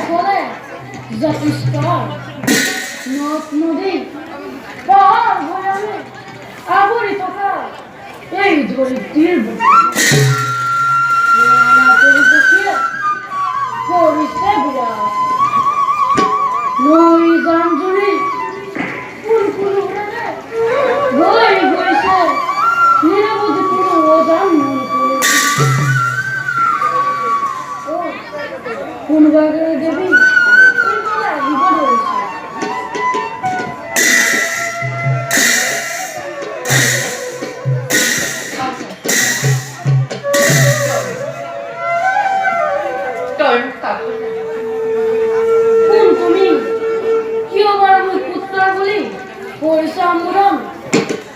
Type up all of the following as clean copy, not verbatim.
বলে জাতিষ্কার নদ নদী পাহাড় ভয়ানে আবরিত কার এই ধরিত্রীর বুকে নানা পরিপক্ষিয়া করিছে বিরাট নই জাঞ্জুরি ফুলফুল উড়ে বই বইছে নিরবধি কোনো অজান মনে করে কোন বাগের দেবী এই বলা বিপদ হয়েছে কোন তুমি কি আমার মুখ পুত্র বলি পরিসা আমরম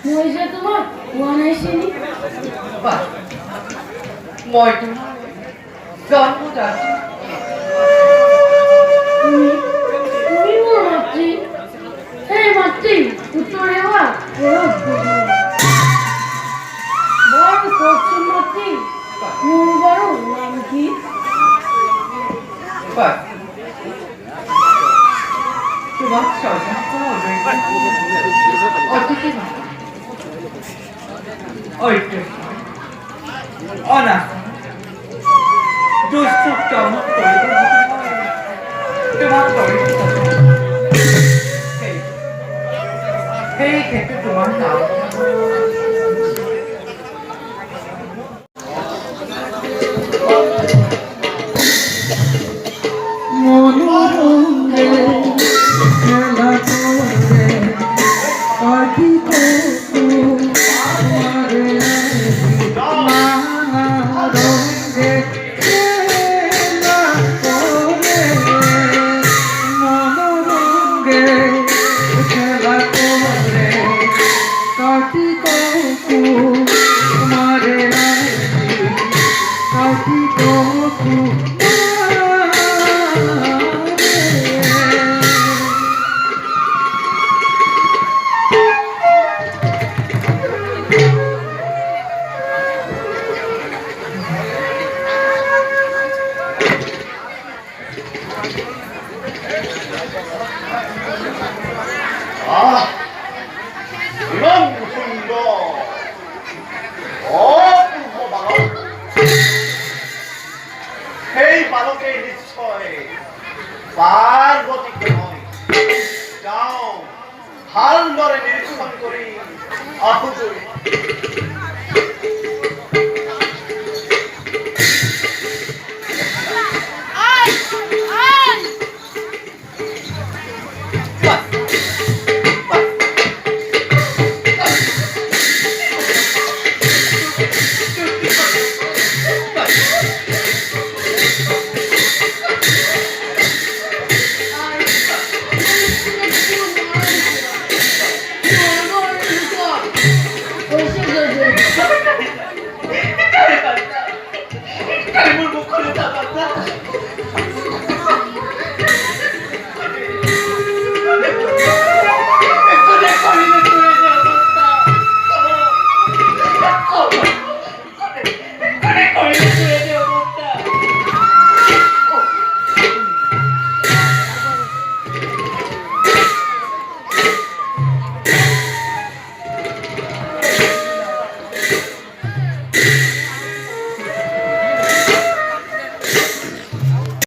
মইছে তোমার ওয়ানাইছিনি মই জন্ম যাচ্ছি তুমি মোর মাতৃ এই মাতৃ পুত্র নেওয়া বড় কচ্ছপ মাতৃ মোর বড় নাম কি তোমার স্বজন অতিথি অনাথ দুষ্ট চমক তোমার সেই ক্ষেত্রে তোমার নাম পার্বতী নয় যাও হাল ধরে নিরীক্ষণ করি আহুত